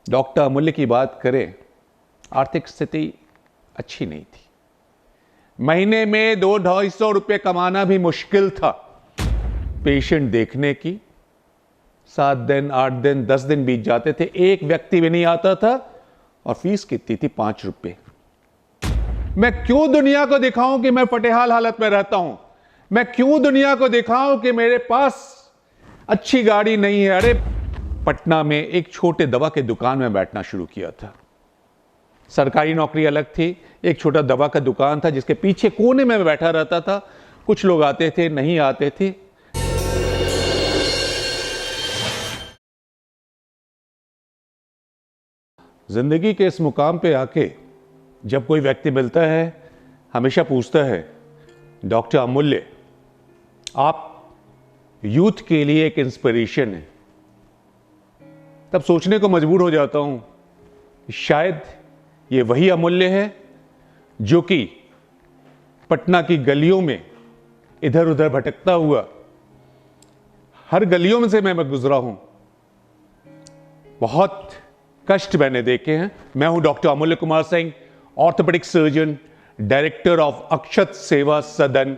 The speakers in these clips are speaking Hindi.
डॉक्टर अमूल्य की बात करें, आर्थिक स्थिति अच्छी नहीं थी। महीने में 200-250 रुपये कमाना भी मुश्किल था। पेशेंट देखने की 7 दिन 8 दिन 10 दिन बीत जाते थे, एक व्यक्ति भी नहीं आता था और फीस कितनी थी? 5 रुपये। मैं क्यों दुनिया को दिखाऊं कि मैं फटेहाल हालत में रहता हूं? मैं क्यों दुनिया को दिखाऊं कि मेरे पास अच्छी गाड़ी नहीं है? अरे पटना में एक छोटे दवा के दुकान में बैठना शुरू किया था। सरकारी नौकरी अलग थी, एक छोटा दवा का दुकान था जिसके पीछे कोने में बैठा रहता था। कुछ लोग आते थे, नहीं आते थे। जिंदगी के इस मुकाम पे आके जब कोई व्यक्ति मिलता है, हमेशा पूछता है, डॉक्टर अमूल्य आप यूथ के लिए एक इंस्पिरेशन है, तब सोचने को मजबूर हो जाता हूं, शायद ये वही अमूल्य है जो कि पटना की गलियों में इधर उधर भटकता हुआ, हर गलियों में से मैं गुजरा हूं, बहुत कष्ट मैंने देखे हैं। मैं हूं doctor Amulya Kumar Singh, orthopaedic surgeon, director of Akshat Seva Sadan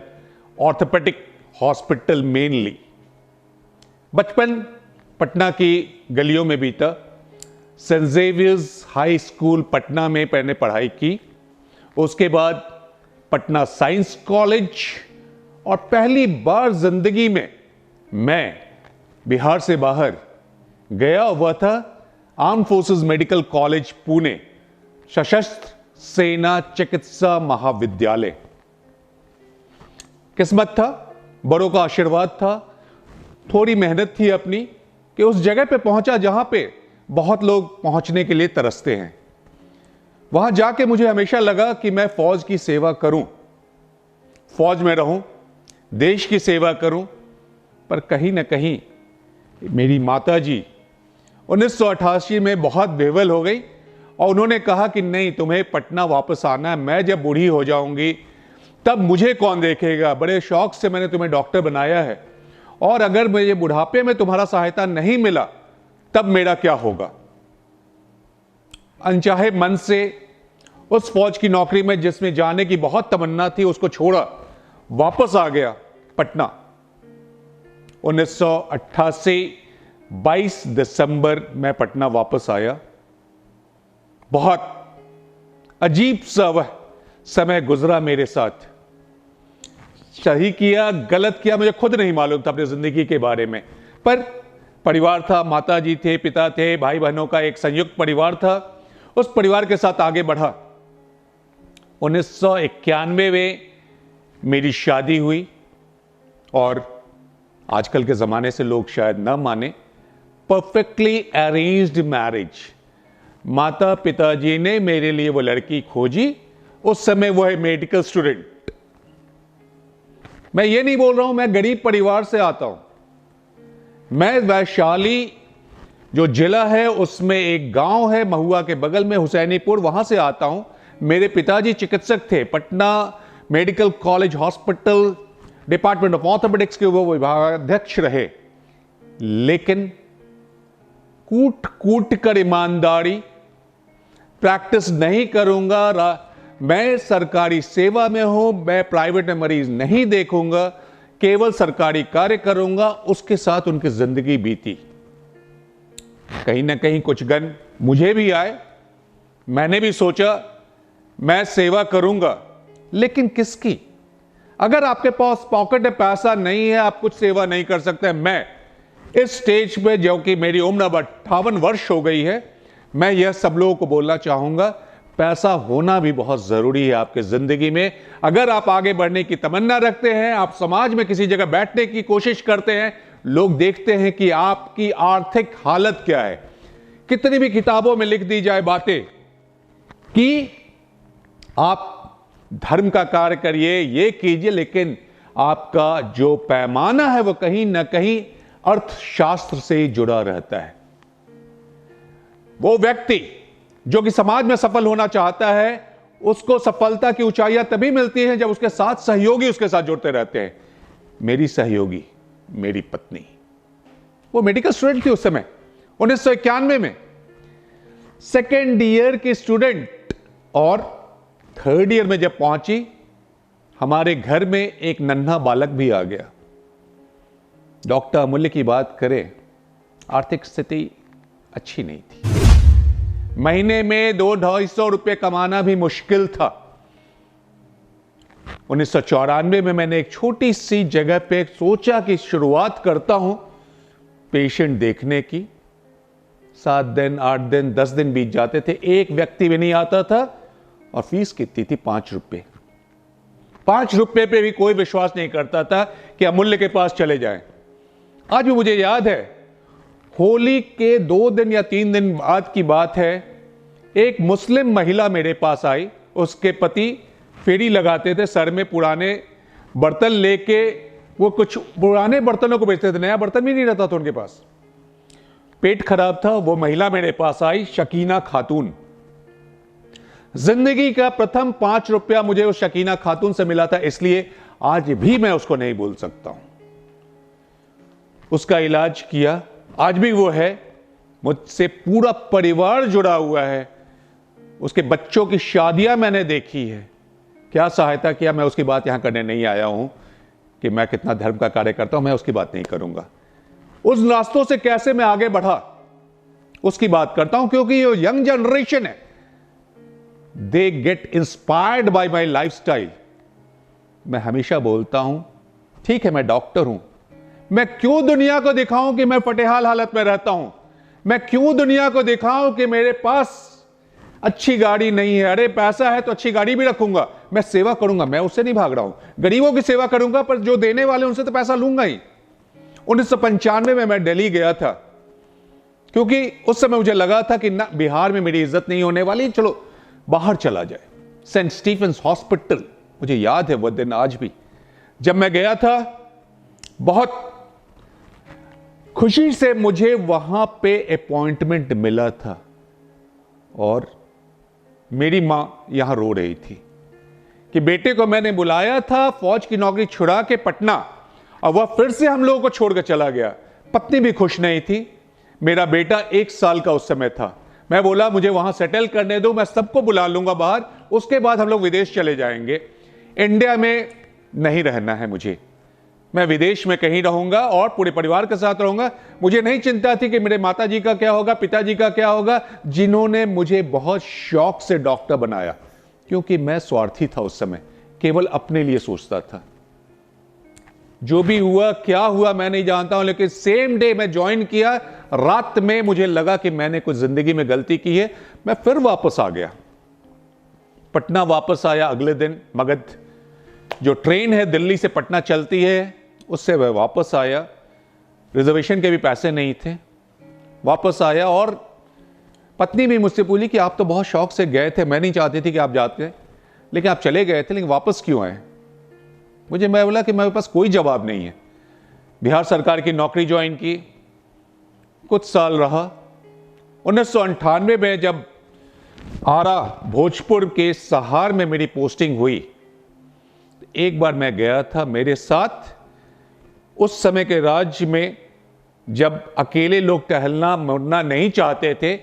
orthopaedic hospital mainly. बचपन पटना की गलियों में बीता। Saint Xavier's High School Patna में मैंने पढ़ाई की। उसके बाद पटना साइंस कॉलेज, और पहली बार जिंदगी में मैं बिहार से बाहर गया हुआ था arm forces medical college Pune, सशस्त्र सेना चिकित्सा महाविद्यालय। किस्मत था, बड़ों का आशीर्वाद था, थोड़ी मेहनत थी अपनी कि उस जगह पे पहुंचा जहां पे बहुत लोग पहुंचने के लिए तरसते हैं। वहां जाके मुझे हमेशा लगा कि मैं फौज की सेवा करूं, फौज में रहूं, देश की सेवा करूं। पर कहीं ना कहीं मेरी माताजी 1988 में बहुत बेवल हो गई और उन्होंने कहा कि नहीं, तुम्हें पटना वापस आना है, मैं जब बूढ़ी हो जाऊंगी तब मुझे कौन देखेगा। बड़े शौक से मैंने तुम्हें डॉक्टर बनाया है, और अगर मुझे बुढ़ापे में तुम्हारा सहायता नहीं मिला तब मेरा क्या होगा। अनचाहे मन से उस फौज की नौकरी में जिसमें जाने की बहुत तमन्ना थी उसको छोड़ा, वापस आ गया पटना। 1988 22 दिसंबर में पटना वापस आया। बहुत अजीब सा वह समय गुजरा मेरे साथ। सही किया गलत किया मुझे खुद नहीं मालूम था अपनी जिंदगी के बारे में, पर परिवार था, माताजी थे, पिता थे, भाई बहनों का एक संयुक्त परिवार था। उस परिवार के साथ आगे बढ़ा। 1991 में मेरी शादी हुई, और आजकल के जमाने से लोग शायद ना माने, परफेक्टली अरेंज्ड मैरिज। माता पिताजी ने मेरे लिए वो लड़की खोजी। उस समय वो है मेडिकल स्टूडेंट। मैं ये नहीं बोल रहा हूं मैं गरीब परिवार से आता हूं। मैं वैशाली जो जिला है उसमें एक गांव है महुआ के बगल में, हुसैनीपुर, वहां से आता हूं। मेरे पिताजी चिकित्सक थे, Patna medical college hospital department of orthopaedics के वो विभागाध्यक्ष रहे। लेकिन कूट कूट कर ईमानदारी, प्रैक्टिस नहीं करूंगा, मैं सरकारी सेवा में हूं, मैं प्राइवेट में मरीज नहीं देखूंगा, केवल सरकारी कार्य करूंगा। उसके साथ उनकी जिंदगी बीती। कहीं ना कहीं कुछ गन मुझे भी आए। मैंने भी सोचा मैं सेवा करूंगा, लेकिन किसकी? अगर आपके पास पॉकेट में पैसा नहीं है, आप कुछ सेवा नहीं कर सकते। मैं इस स्टेज पे, जो कि मेरी उम्र अब 58 वर्ष हो गई है, मैं यह सब लोगों को बोलना चाहूंगा, पैसा होना भी बहुत जरूरी है आपके जिंदगी में। अगर आप आगे बढ़ने की तमन्ना रखते हैं, आप समाज में किसी जगह बैठने की कोशिश करते हैं, लोग देखते हैं कि आपकी आर्थिक हालत क्या है। कितनी भी किताबों में लिख दी जाए बातें कि आप धर्म का कार्य करिए, ये कीजिए, लेकिन आपका जो पैमाना है वो कहीं ना कहीं अर्थशास्त्र से जुड़ा रहता है। वो व्यक्ति जो कि समाज में सफल होना चाहता है, उसको सफलता की ऊंचाइयां तभी मिलती हैं जब उसके साथ सहयोगी उसके साथ जुड़ते रहते हैं। मेरी सहयोगी मेरी पत्नी, वो मेडिकल स्टूडेंट थी उस समय 1991 में। सेकेंड ईयर की स्टूडेंट, और थर्ड ईयर में जब पहुंची, हमारे घर में एक नन्हा बालक भी आ गया। डॉक्टर अमूल्य की बात करें, आर्थिक स्थिति अच्छी नहीं थी। महीने में 200-250 रुपए कमाना भी मुश्किल था। 1994 में मैंने एक छोटी सी जगह पे सोचा कि शुरुआत करता हूं पेशेंट देखने की। 7 दिन, 8 दिन, 10 दिन बीत जाते थे, एक व्यक्ति भी नहीं आता था, और फीस कितनी थी? 5 रुपए। 5 रुपए पे भी कोई विश्वास नहीं करता था कि अमूल्य के पास चले जाएं। आज भी मुझे याद है, होली के 2 दिन या 3 दिन बाद की बात है, एक मुस्लिम महिला मेरे पास आई। उसके पति फेरी लगाते थे, सर में पुराने बर्तन लेके, वो कुछ पुराने बर्तनों को बेचते थे, नया बर्तन भी नहीं रहता था उनके पास। पेट खराब था। वो महिला मेरे पास आई, शकीना खातून। जिंदगी का प्रथम 5 रुपया मुझे उस शकीना खातून से मिला था, इसलिए आज भी मैं उसको नहीं भूल सकता हूं। उसका इलाज किया, आज भी वो है, मुझसे पूरा परिवार जुड़ा हुआ है। उसके बच्चों की शादियां मैंने देखी है। क्या सहायता किया, मैं उसकी बात यहां करने नहीं आया हूं कि मैं कितना धर्म का कार्य करता हूं, मैं उसकी बात नहीं करूंगा। उस रास्तों से कैसे मैं आगे बढ़ा उसकी बात करता हूं, क्योंकि ये यंग जनरेशन है, they get inspired by my lifestyle. मैं हमेशा बोलता हूं, ठीक है मैं डॉक्टर हूं, मैं क्यों दुनिया को दिखाऊं कि मैं फटेहाल हालत में रहता हूं? मैं क्यों दुनिया को दिखाऊं कि मेरे पास अच्छी गाड़ी नहीं है? अरे पैसा है तो अच्छी गाड़ी भी रखूंगा, मैं सेवा करूंगा, मैं उससे नहीं भाग रहा हूं, गरीबों की सेवा करूंगा, पर जो देने वाले उनसे तो पैसा लूंगा ही। 1995 में मैं दिल्ली गया था, क्योंकि उस समय मुझे लगा था कि ना बिहार में मेरी इज्जत नहीं होने वाली, चलो बाहर चला जाए। सेंट स्टीफेंस हॉस्पिटल, मुझे याद है वो दिन आज भी। जब मैं गया था, बहुत खुशी से मुझे वहां पे अपॉइंटमेंट मिला था, और मेरी मां यहां रो रही थी कि बेटे को मैंने बुलाया था फौज की नौकरी छुड़ा के पटना, और वह फिर से हम लोगों को छोड़कर चला गया। पत्नी भी खुश नहीं थी। मेरा बेटा 1 साल का उस समय था। मैं बोला मुझे वहां सेटल करने दो, मैं सबको बुला लूंगा बाहर, उसके बाद हम लोग विदेश चले जाएंगे। इंडिया में नहीं रहना है मुझे, मैं विदेश में कहीं रहूंगा और पूरे परिवार के साथ रहूंगा। मुझे नहीं चिंता थी कि मेरे माताजी का क्या होगा, पिताजी का क्या होगा, जिन्होंने मुझे बहुत शौक से डॉक्टर बनाया, क्योंकि मैं स्वार्थी था उस समय, केवल अपने लिए सोचता था। जो भी हुआ, क्या हुआ मैं नहीं जानता हूं, लेकिन सेम डे मैं ज्वाइन किया, रात में मुझे लगा कि मैंने कुछ जिंदगी में गलती की है। मैं फिर वापस आ गया, पटना वापस आया अगले दिन। मगध जो ट्रेन है दिल्ली से पटना चलती है, उससे वह वापस आया। रिजर्वेशन के भी पैसे नहीं थे। वापस आया, और पत्नी भी मुझसे बोली कि आप तो बहुत शौक से गए थे, मैं नहीं चाहती थी कि आप जाते, लेकिन आप चले गए थे, लेकिन वापस क्यों आए? मैं बोला कि मेरे पास कोई जवाब नहीं है। बिहार सरकार की नौकरी ज्वाइन की, कुछ साल रहा। 1998 में जब आरा भोजपुर के सहार में मेरी पोस्टिंग हुई, एक बार मैं गया था, मेरे साथ उस समय के राज्य में जब अकेले लोग टहलना मुड़ना नहीं चाहते थे,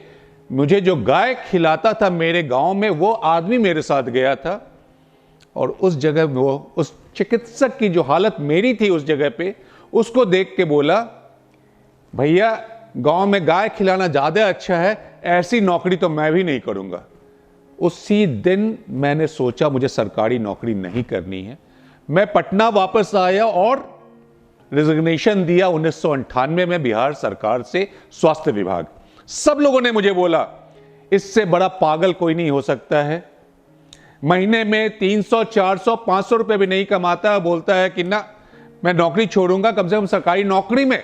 मुझे जो गाय खिलाता था मेरे गांव में, वो आदमी मेरे साथ गया था। और उस जगह वो, उस चिकित्सक की जो हालत मेरी थी उस जगह पे, उसको देख के बोला, भैया गांव में गाय खिलाना ज्यादा अच्छा है, ऐसी नौकरी तो मैं भी नहीं करूंगा। उसी दिन मैंने सोचा मुझे सरकारी नौकरी नहीं करनी है। मैं पटना वापस आया और रिजिग्नेशन दिया 1998 में बिहार सरकार से, स्वास्थ्य विभाग। सब लोगों ने मुझे बोला इससे बड़ा पागल कोई नहीं हो सकता है, महीने में 300, 400, 500 रुपए भी नहीं कमाता, बोलता है कि ना मैं नौकरी छोड़ूंगा, कम से कम सरकारी नौकरी में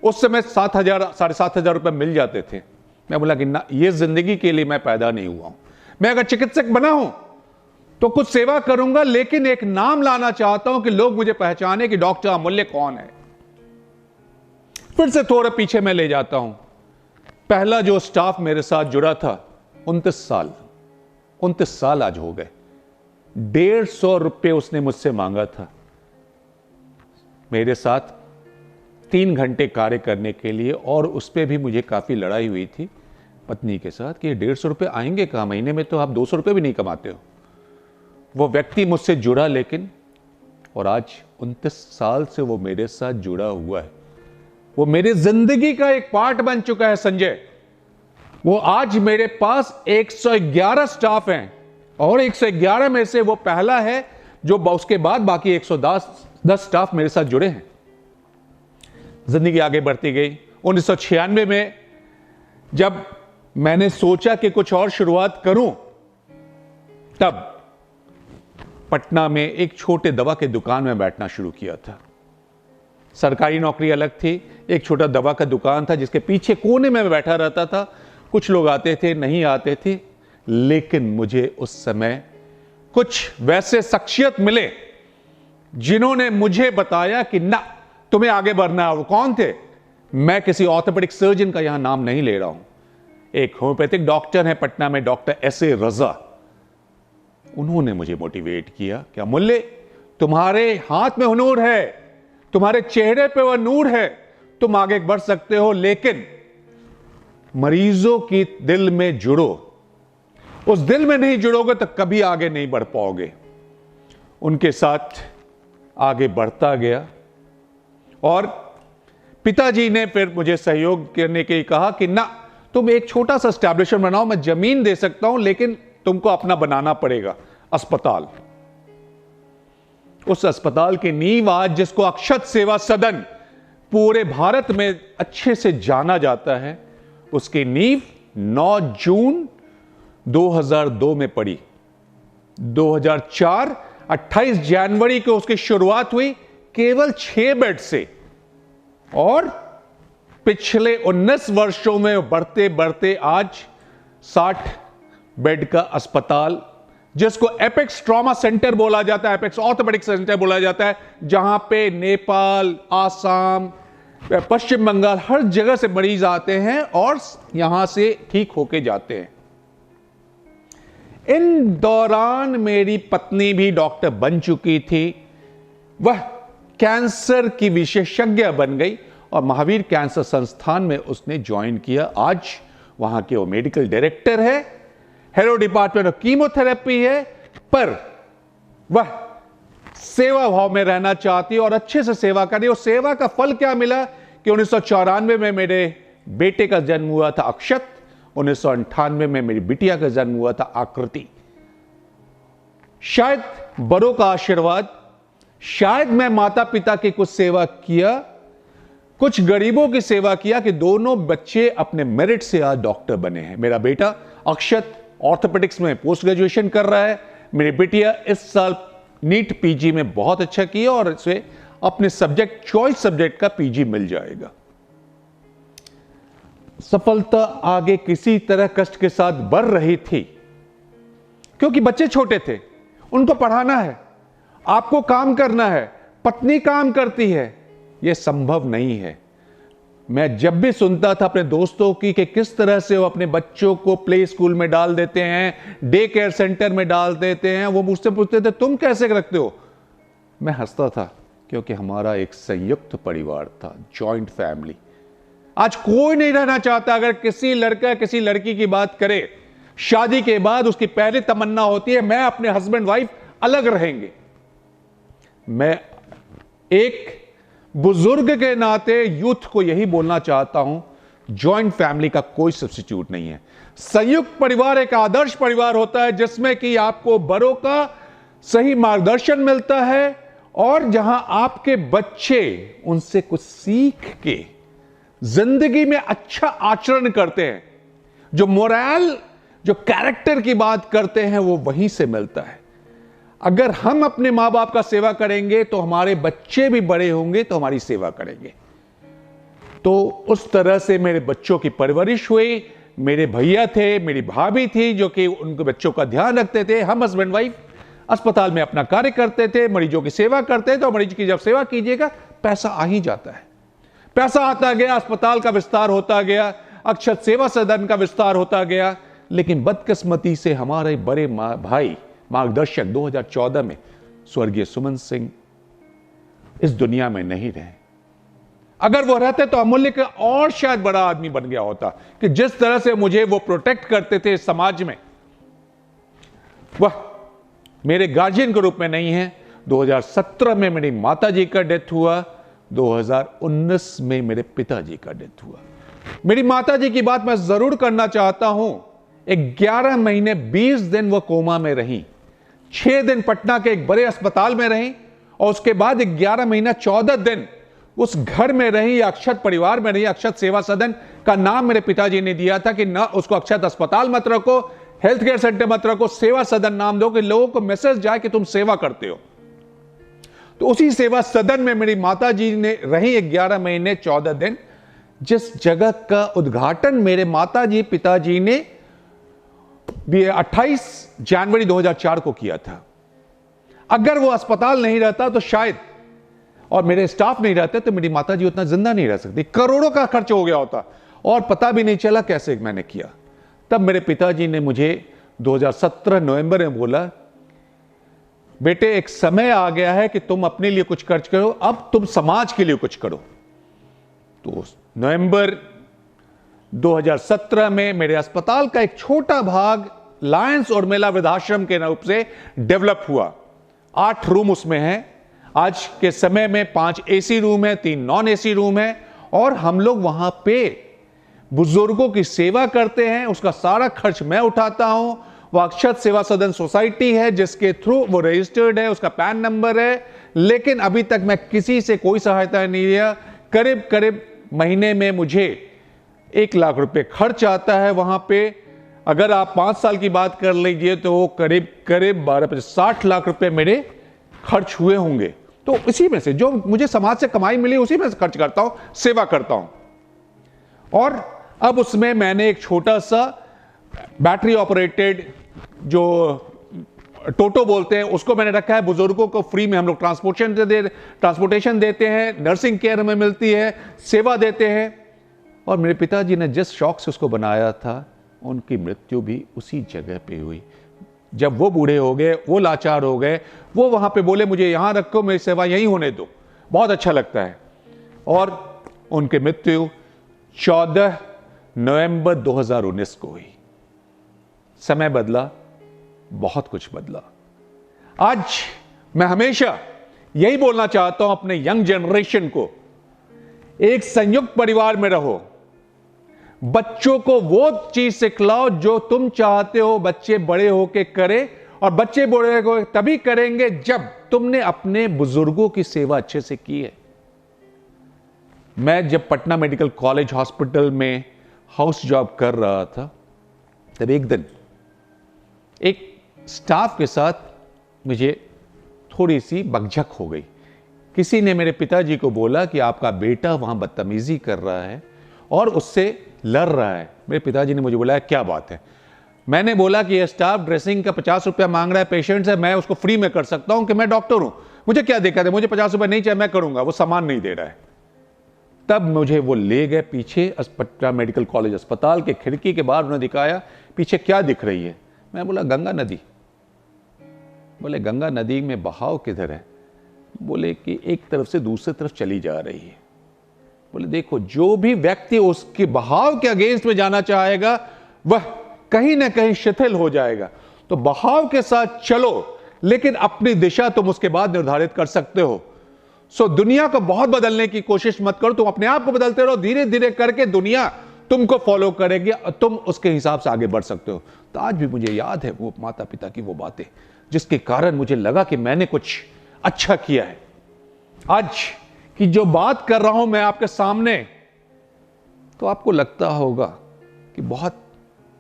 उस समय 7,000, 7,500 रुपए मिल जाते थे। मैं बोला कि ना, ये जिंदगी के लिए मैं पैदा नहीं हुआ हूं। मैं अगर चिकित्सक बना हूं तो कुछ सेवा करूंगा, लेकिन एक नाम लाना चाहता हूं कि लोग मुझे पहचाने कि डॉक्टर अमूल्य कौन है। फिर से थोड़ा पीछे मैं ले जाता हूं। पहला जो स्टाफ मेरे साथ जुड़ा था, 29 साल आज हो गए। 150 रुपए उसने मुझसे मांगा था मेरे साथ 3 घंटे कार्य करने के लिए, और उस पर भी मुझे काफी लड़ाई हुई थी। पत्नी के साथ कि 150 रुपये आएंगे कहाँ, महीने में तो आप 200 रुपये भी नहीं कमाते हो। वो व्यक्ति मुझसे जुड़ा लेकिन, और आज 29 साल से वो मेरे साथ जुड़ा हुआ है। वो मेरी जिंदगी का एक पार्ट बन चुका है संजय। वो आज मेरे पास 111 स्टाफ हैं और 111 में से वो पहला है जो उसके बाद बाकी 110 स्टाफ मेरे साथ जुड़े हैं। जिंदगी आगे बढ़ती गई। 1996 में जब मैंने सोचा कि कुछ और शुरुआत करूं, तब पटना में एक छोटे दवा के दुकान में बैठना शुरू किया था। सरकारी नौकरी अलग थी, एक छोटा दवा का दुकान था जिसके पीछे कोने में बैठा रहता था। कुछ लोग आते थे, नहीं आते थे, लेकिन मुझे उस समय कुछ वैसे शख्सियत मिले जिन्होंने मुझे बताया कि ना, तुम्हें आगे बढ़ना है। वो कौन थे? मैं किसी ऑर्थोपेडिक सर्जन का यहां नाम नहीं ले रहा हूं। एक होम्योपैथिक डॉक्टर है पटना में, डॉक्टर S.A. रजा। उन्होंने मुझे मोटिवेट किया कि अमूल्य, तुम्हारे हाथ में हुनूर है, तुम्हारे चेहरे पे वह नूर है, तुम आगे बढ़ सकते हो, लेकिन मरीजों की दिल में जुड़ो। उस दिल में नहीं जुड़ोगे तो कभी आगे नहीं बढ़ पाओगे। उनके साथ आगे बढ़ता गया और पिताजी ने फिर मुझे सहयोग करने के लिए कहा कि ना, तुम एक छोटा सा एस्टैब्लिशमेंट बनाओ, मैं जमीन दे सकता हूं लेकिन तुमको अपना बनाना पड़ेगा अस्पताल। उस अस्पताल की नींव आज, जिसको अक्षत सेवा सदन पूरे भारत में अच्छे से जाना जाता है, उसकी नींव 9 जून 2002 में पड़ी। 2004 28 जनवरी को उसकी शुरुआत हुई केवल 6 बेड से, और पिछले 19 वर्षों में बढ़ते बढ़ते आज 60 बेड का अस्पताल, जिसको एपेक्स ट्रॉमा सेंटर बोला जाता है, एपेक्स ऑर्थोपेडिक सेंटर बोला जाता है, जहां पे नेपाल, आसाम, पश्चिम बंगाल, हर जगह से मरीज आते हैं और यहां से ठीक होके जाते हैं। इन दौरान मेरी पत्नी भी डॉक्टर बन चुकी थी। वह कैंसर की विशेषज्ञ बन गई और महावीर कैंसर संस्थान में उसने ज्वाइन किया। आज वहां के वो मेडिकल डायरेक्टर है, हेड डिपार्टमेंट ऑफ कीमोथेरेपी है, पर वह सेवा भाव में रहना चाहती है और अच्छे से सेवा करी। और सेवा का फल क्या मिला कि 1994 में मेरे बेटे का जन्म हुआ था अक्षत, 1998 में मेरी बिटिया का जन्म हुआ था आकृति। शायद बड़ों का आशीर्वाद, शायद मैं माता पिता की कुछ सेवा किया, कुछ गरीबों की सेवा किया कि दोनों बच्चे अपने मेरिट से आज डॉक्टर बने हैं। मेरा बेटा अक्षत ऑर्थोपेडिक्स में पोस्ट ग्रेजुएशन कर रहा है, मेरी बिटिया इस साल नीट पीजी में बहुत अच्छा किया और इसे अपने सब्जेक्ट, चॉइस सब्जेक्ट का पीजी मिल जाएगा। सफलता आगे किसी तरह कष्ट के साथ बढ़ रही थी, क्योंकि बच्चे छोटे थे, उनको पढ़ाना है, आपको काम करना है, पत्नी काम करती है, यह संभव नहीं है। मैं जब भी सुनता था अपने दोस्तों की कि किस तरह से वो अपने बच्चों को प्ले स्कूल में डाल देते हैं, डे केयर सेंटर में डाल देते हैं, वो मुझसे पूछते थे तुम कैसे रखते हो। मैं हंसता था, क्योंकि हमारा एक संयुक्त परिवार था, जॉइंट फैमिली। आज कोई नहीं रहना चाहता। अगर किसी लड़का किसी लड़की की बात करे, शादी के बाद उसकी पहली तमन्ना होती है मैं अपने हस्बैंड वाइफ अलग रहेंगे। मैं एक बुजुर्ग के नाते यूथ को यही बोलना चाहता हूं, जॉइंट फैमिली का कोई सब्स्टिट्यूट नहीं है। संयुक्त परिवार एक आदर्श परिवार होता है जिसमें कि आपको बड़ों का सही मार्गदर्शन मिलता है और जहां आपके बच्चे उनसे कुछ सीख के जिंदगी में अच्छा आचरण करते हैं। जो मोरल, जो कैरेक्टर की बात करते हैं, वो वहीं से मिलता है। अगर हम अपने मां बाप का सेवा करेंगे तो हमारे बच्चे भी बड़े होंगे तो हमारी सेवा करेंगे। तो उस तरह से मेरे बच्चों की परवरिश हुई। मेरे भैया थे, मेरी भाभी थी जो कि उनके बच्चों का ध्यान रखते थे। हम हस्बैंड वाइफ अस्पताल में अपना कार्य करते थे, मरीजों की सेवा करते थे। और मरीज की जब सेवा कीजिएगा, पैसा आ ही जाता है। पैसा आता गया, अस्पताल का विस्तार होता गया, अक्षत सेवा सदन का विस्तार होता गया। लेकिन बदकिस्मती से हमारे बड़े भाई मार्गदर्शक 2014 में स्वर्गीय सुमन सिंह इस दुनिया में नहीं रहे। अगर वो रहते तो अमूल्य का और शायद बड़ा आदमी बन गया होता, कि जिस तरह से मुझे वो प्रोटेक्ट करते थे इस समाज में, वह मेरे गार्जियन के रूप में नहीं है। 2017 में मेरी माताजी का डेथ हुआ, 2019 में मेरे पिताजी का डेथ हुआ। मेरी माताजी की बात मैं जरूर करना चाहता हूं। 11 महीने 20 दिन वो कोमा में रही, 6 दिन पटना के एक बड़े अस्पताल में रही, और उसके बाद 11 महीना 14 दिन उस घर में रही, अक्षत परिवार में रही। अक्षत सेवा सदन का नाम मेरे पिताजी ने दिया था कि ना उसको अक्षत अस्पताल मत रखो, हेल्थ केयर सेंटर मत रखो, सेवा सदन नाम दो, कि लोगों को मैसेज जाए कि तुम सेवा करते हो। तो उसी सेवा सदन में मेरी माताजी ने रही 11 महीने 14 दिन, जिस जगह का उद्घाटन मेरे माताजी पिताजी ने 28 जनवरी 2004 को किया था। अगर वो अस्पताल नहीं रहता तो शायद, और मेरे स्टाफ नहीं रहते, तो मेरी माताजी उतना जिंदा नहीं रह सकती। करोड़ों का खर्च हो गया होता और पता भी नहीं चला कैसे मैंने किया। तब मेरे पिताजी ने मुझे 2017 नवंबर में बोला, बेटे एक समय आ गया है कि तुम अपने लिए कुछ खर्च करो, अब तुम समाज के लिए कुछ करो। तो नवंबर 2017 में मेरे अस्पताल का एक छोटा भाग लायंस और मेला वृद्धाश्रम के रूप से डेवलप हुआ। 8 रूम उसमें हैं। आज के समय में 5 एसी रूम है, 3 नॉन एसी रूम है, और हम लोग वहां पे बुजुर्गों की सेवा करते हैं। उसका सारा खर्च मैं उठाता हूं। वो अक्षत सेवा सदन सोसाइटी है जिसके थ्रू वो रजिस्टर्ड है, उसका पैन नंबर है, लेकिन अभी तक मैं किसी से कोई सहायता नहीं लिया। करीब करीब महीने में मुझे 1 लाख रुपए खर्च आता है वहां पे। अगर आप 5 साल की बात कर लीजिए तो वो करीब करीब 60 लाख रुपए मेरे खर्च हुए होंगे। तो इसी में से जो मुझे समाज से कमाई मिली उसी में से खर्च करता हूं, सेवा करता हूं। और अब उसमें मैंने एक छोटा सा बैटरी ऑपरेटेड जो टोटो बोलते हैं उसको मैंने रखा है। बुजुर्गों को फ्री में हम लोग ट्रांसपोर्टेशन देते हैं, नर्सिंग केयर में मिलती है, सेवा देते हैं। और मेरे पिताजी ने जिस शौक से उसको बनाया था, उनकी मृत्यु भी उसी जगह पे हुई। जब वो बूढ़े हो गए, वो लाचार हो गए, वो वहां पे बोले मुझे यहां रखो, मेरी सेवा यहीं होने दो, बहुत अच्छा लगता है। और उनकी मृत्यु 14 नवंबर 2019 को हुई। समय बदला, बहुत कुछ बदला। आज मैं हमेशा यही बोलना चाहता हूं अपने यंग जनरेशन को, एक संयुक्त परिवार में रहो। बच्चों को वो चीज सिखलाओ जो तुम चाहते हो बच्चे बड़े होके करें, और बच्चे बड़े हो तभी करेंगे जब तुमने अपने बुजुर्गों की सेवा अच्छे से की है। मैं जब पटना मेडिकल कॉलेज हॉस्पिटल में हाउस जॉब कर रहा था, तब एक दिन एक स्टाफ के साथ मुझे थोड़ी सी बकझक हो गई। किसी ने मेरे पिताजी को बोला कि आपका बेटा वहां बदतमीजी कर रहा है और उससे लड़ रहा है। मेरे पिताजी ने मुझे बोला क्या बात है। मैंने बोला कि यह स्टाफ ड्रेसिंग का 50 रुपया मांग रहा है, पेशेंट से, मैं उसको फ्री में कर सकता हूं कि मैं डॉक्टर हूं, मुझे क्या दिक्कत है, मुझे 50 रुपया नहीं चाहिए, मैं करूंगा, वो सामान नहीं दे रहा है। तब मुझे वो ले गए पीछे पटना मेडिकल कॉलेज अस्पताल के खिड़की के बाहर, उन्होंने दिखाया पीछे क्या दिख रही है। मैं बोला गंगा नदी। बोले गंगा नदी में बहाव किधर है? बोले कि एक तरफ से दूसरी तरफ चली जा रही है। बोले देखो, जो भी व्यक्ति उसके बहाव के अगेंस्ट में जाना चाहेगा वह कहीं ना कहीं शिथिल हो जाएगा। तो बहाव के साथ चलो, लेकिन अपनी दिशा तुम उसके बाद निर्धारित कर सकते हो। सो दुनिया को बहुत बदलने की कोशिश मत करो, तुम अपने आप को बदलते रहो, धीरे धीरे करके दुनिया तुमको फॉलो करेगी, तुम उसके हिसाब से आगे बढ़ सकते हो। तो आज भी मुझे याद है वो माता पिता की वो बातें, जिसके कारण मुझे लगा कि मैंने कुछ अच्छा किया है। आज की जो बात कर रहा हूं मैं आपके सामने, तो आपको लगता होगा कि बहुत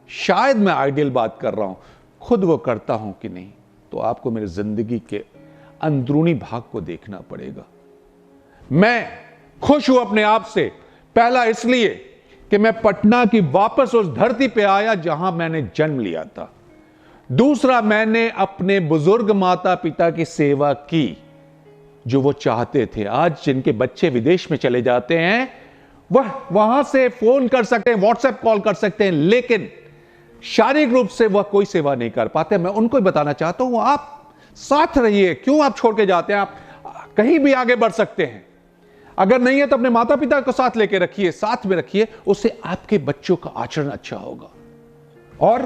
शायद मैं आइडियल बात कर रहा हूं, खुद वो करता हूं कि नहीं, तो आपको मेरी जिंदगी के अंदरूनी भाग को देखना पड़ेगा। मैं खुश हूं अपने आप से, पहला इसलिए कि मैं पटना की वापस उस धरती पे आया जहां मैंने जन्म लिया था। दूसरा, मैंने अपने बुजुर्ग माता पिता की सेवा की जो वो चाहते थे। आज जिनके बच्चे विदेश में चले जाते हैं, वह वहां से फोन कर सकते हैं, व्हाट्सएप कॉल कर सकते हैं, लेकिन शारीरिक रूप से वह कोई सेवा नहीं कर पाते। मैं उनको ही बताना चाहता हूं, आप साथ रहिए, क्यों आप छोड़ के जाते हैं? आप कहीं भी आगे बढ़ सकते हैं। अगर नहीं है तो अपने माता पिता को साथ लेके रखिए, साथ में रखिए, उससे आपके बच्चों का आचरण अच्छा होगा। और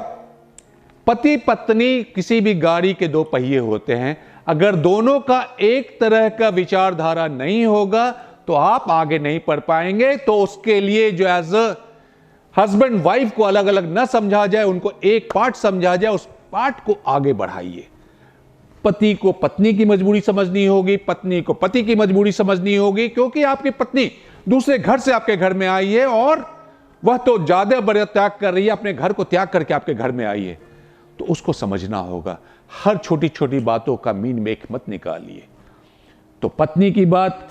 पति पत्नी किसी भी गाड़ी के दो पहिए होते हैं, अगर दोनों का एक तरह का विचारधारा नहीं होगा तो आप आगे नहीं बढ़ पाएंगे। तो उसके लिए जो एज अ हस्बैंड वाइफ को अलग अलग न समझा जाए, उनको एक पार्ट समझा जाए, उस पार्ट को आगे बढ़ाइए। पति को पत्नी की मजबूरी समझनी होगी, पत्नी को पति की मजबूरी समझनी होगी, क्योंकि आपकी पत्नी दूसरे घर से आपके घर में आई है और वह तो ज्यादा बड़ा त्याग कर रही है, अपने घर को त्याग करके आपके घर में आई है, तो उसको समझना होगा। हर छोटी छोटी बातों का मीन मेक मत निकालिए। तो पत्नी की बात,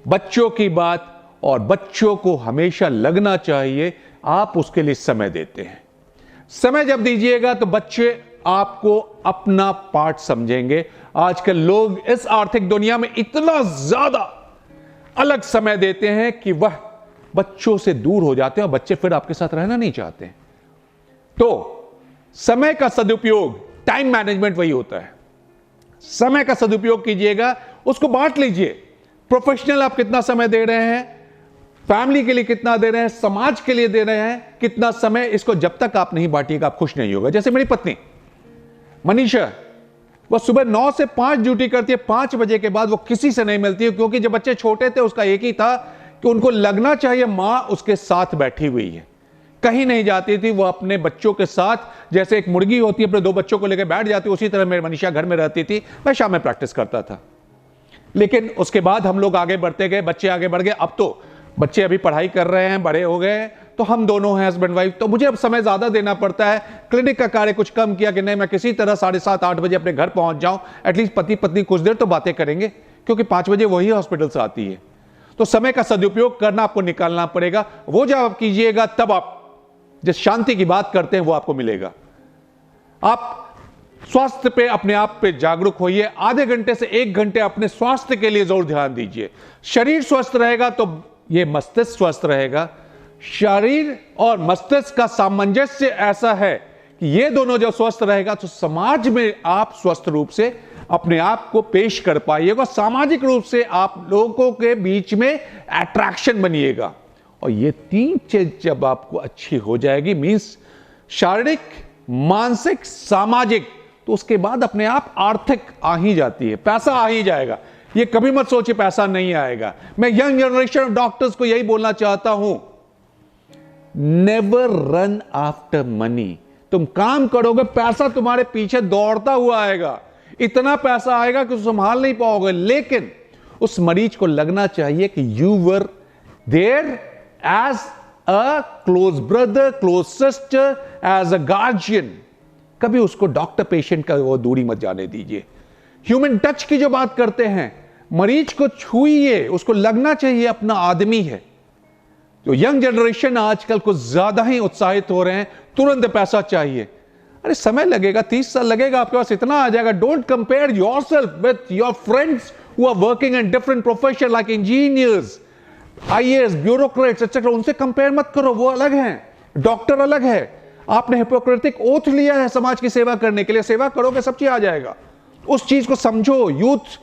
बच्चों की बात, और बच्चों को हमेशा लगना चाहिए आप उसके लिए समय देते हैं। समय जब दीजिएगा तो बच्चे आपको अपना पार्ट समझेंगे। आजकल लोग इस आर्थिक दुनिया में इतना ज्यादा अलग समय देते हैं कि वह बच्चों से दूर हो जाते हैं और बच्चे फिर आपके साथ रहना नहीं चाहते। तो समय का सदुपयोग, टाइम मैनेजमेंट वही होता है। समय का सदुपयोग कीजिएगा, उसको बांट लीजिए। प्रोफेशनल आप कितना समय दे रहे हैं, फैमिली के लिए कितना दे रहे हैं, समाज के लिए दे रहे हैं कितना समय, इसको जब तक आप नहीं बांटिएगा आप खुश नहीं होगा। जैसे मेरी पत्नी मनीषा, वह सुबह 9 से 5 ड्यूटी करती है, 5 बजे के बाद वो किसी से नहीं मिलती है, क्योंकि जब बच्चे छोटे थे उसका एक ही था कि उनको लगना चाहिए मां उसके साथ बैठी हुई है। कहीं नहीं जाती थी, वो अपने बच्चों के साथ, जैसे एक मुर्गी होती है अपने 2 बच्चों को लेकर बैठ जाती, उसी तरह मेरी मनीषा घर में रहती थी, मैं शाम में प्रैक्टिस करता था। लेकिन उसके बाद हम लोग आगे बढ़ते गए, बच्चे आगे बढ़ गए, अब तो बच्चे अभी पढ़ाई कर रहे हैं, बड़े हो गए, तो हम दोनों हैं हस्बैंड वाइफ, तो मुझे अब समय ज्यादा देना पड़ता है। क्लिनिक का कार्य कुछ कम किया कि नहीं, मैं किसी तरह 7:30-8 बजे अपने घर पहुंच जाऊं, एटलीस्ट पति पत्नी कुछ देर तो बातें करेंगे, क्योंकि 5 बजे वही हॉस्पिटल से आती है। तो समय का सदुपयोग करना आपको निकालना पड़ेगा। वो जब आप कीजिएगा तब आप जिस शांति की बात करते हैं वो आपको मिलेगा। आप स्वास्थ्य पे, अपने आप पे जागरूक होइए। आधे घंटे से 1 घंटे अपने स्वास्थ्य के लिए जरूर ध्यान दीजिए। शरीर स्वस्थ रहेगा तो ये मस्तिष्क स्वस्थ रहेगा। शरीर और मस्तिष्क का सामंजस्य ऐसा है कि ये दोनों जब स्वस्थ रहेगा तो समाज में आप स्वस्थ रूप से अपने आप को पेश कर पाइएगा, सामाजिक रूप से आप लोगों के बीच में अट्रैक्शन बनिएगा। और ये 3 चीज जब आपको अच्छी हो जाएगी, मींस शारीरिक, मानसिक, सामाजिक, तो उसके बाद अपने आप आर्थिक आ ही जाती है, पैसा आ ही जाएगा। ये कभी मत सोचिए पैसा नहीं आएगा। मैं यंग जनरेशन ऑफ डॉक्टर्स को यही बोलना चाहता हूं, नेवर रन आफ्टर मनी। तुम काम करोगे, पैसा तुम्हारे पीछे दौड़ता हुआ आएगा, इतना पैसा आएगा कि संभाल नहीं पाओगे। लेकिन उस मरीज को लगना चाहिए कि you were there as a close brother, close sister, as a guardian. कभी उसको डॉक्टर पेशेंट का वो दूरी मत जाने दीजिए। ह्यूमन टच की जो बात करते हैं, मरीज को छूइए, उसको लगना चाहिए अपना आदमी है। जो यंग जनरेशन आजकल कुछ ज्यादा ही उत्साहित हो रहे हैं, तुरंत पैसा चाहिए। अरे समय लगेगा, 30 साल लगेगा, आपके पास इतना आ जाएगा। Don't compare yourself with your friends who are working in different profession like engineers, IAS, bureaucrats etcetera. उनसे कंपेयर मत करो, वो अलग हैं, डॉक्टर अलग है। आपने हिपोक्रेटिक ओथ लिया है समाज की सेवा करने के लिए, सेवा करोगे सब चीज आ जाएगा। उस चीज को समझो। Youth,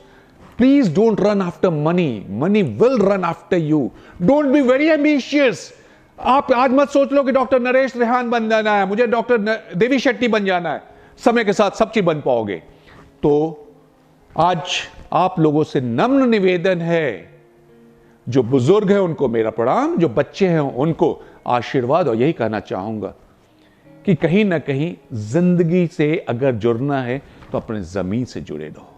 please don't run after money, money will run after you. Don't be very ambitious. आप आज मत सोच लो कि डॉक्टर नरेश रेहान बन जाना है, मुझे डॉक्टर देवी शेट्टी बन जाना है। समय के साथ सब चीज बन पाओगे। तो आज आप लोगों से नम्र निवेदन है, जो बुजुर्ग हैं उनको मेरा प्रणाम, जो बच्चे हैं उनको आशीर्वाद। और यही कहना चाहूंगा कि कहीं ना कहीं जिंदगी से अगर जुड़ना है तो अपने जमीन से जुड़े रहो।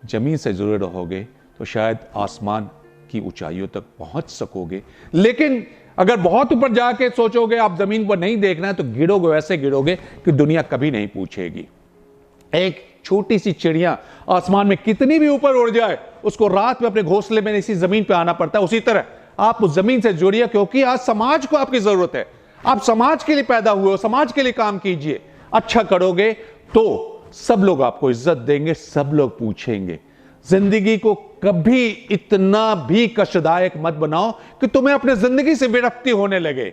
जमीन से जुड़े रहोगे तो शायद आसमान की ऊंचाइयों तक पहुंच सकोगे। लेकिन अगर बहुत ऊपर जाके सोचोगे आप जमीन पर नहीं देखना है, तो गिरोगे, वैसे गिरोगे कि दुनिया कभी नहीं पूछेगी। एक छोटी सी चिड़िया आसमान में कितनी भी ऊपर उड़ जाए, उसको रात में अपने घोंसले में इसी जमीन पे आना पड़ता है। उसी तरह आप उस जमीन से जुड़िए, क्योंकि आज समाज को आपकी जरूरत है। आप समाज के लिए पैदा हुए हो, समाज के लिए काम कीजिए। अच्छा करोगे तो सब लोग आपको इज्जत देंगे, सब लोग पूछेंगे। जिंदगी को कभी इतना भी कष्टदायक मत बनाओ कि तुम्हें अपने जिंदगी से विरक्ति होने लगे।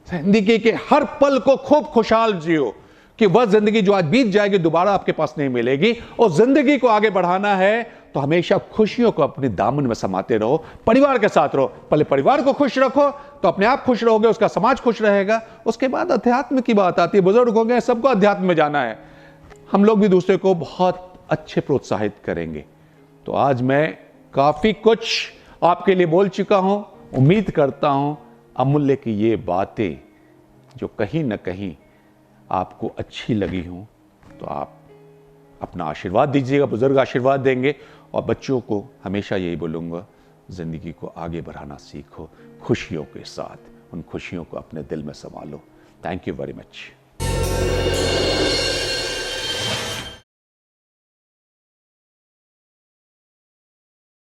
जिंदगी के हर पल को खूब खुशहाल जियो, कि वह जिंदगी जो आज बीत जाएगी दोबारा आपके पास नहीं मिलेगी। और जिंदगी को आगे बढ़ाना है तो हमेशा खुशियों को अपने दामन में समाते रहो, परिवार के साथ रहो। पहले परिवार को खुश रखो तो अपने आप खुश रहोगे, उसका समाज खुश रहेगा। उसके बाद अध्यात्म की बात आती है। बुजुर्ग हो गए, सबको अध्यात्म में जाना है। हम लोग भी दूसरे को बहुत अच्छे प्रोत्साहित करेंगे। तो आज मैं काफी कुछ आपके लिए बोल चुका हूं। उम्मीद करता हूं अमूल्य की ये बातें जो कहीं ना कहीं आपको अच्छी लगी हों, तो आप अपना आशीर्वाद दीजिएगा। बुजुर्ग आशीर्वाद देंगे। और बच्चों को हमेशा यही बोलूँगा, ज़िंदगी को आगे बढ़ाना सीखो खुशियों के साथ। उन खुशियों को अपने दिल में संभालो। Thank you very much.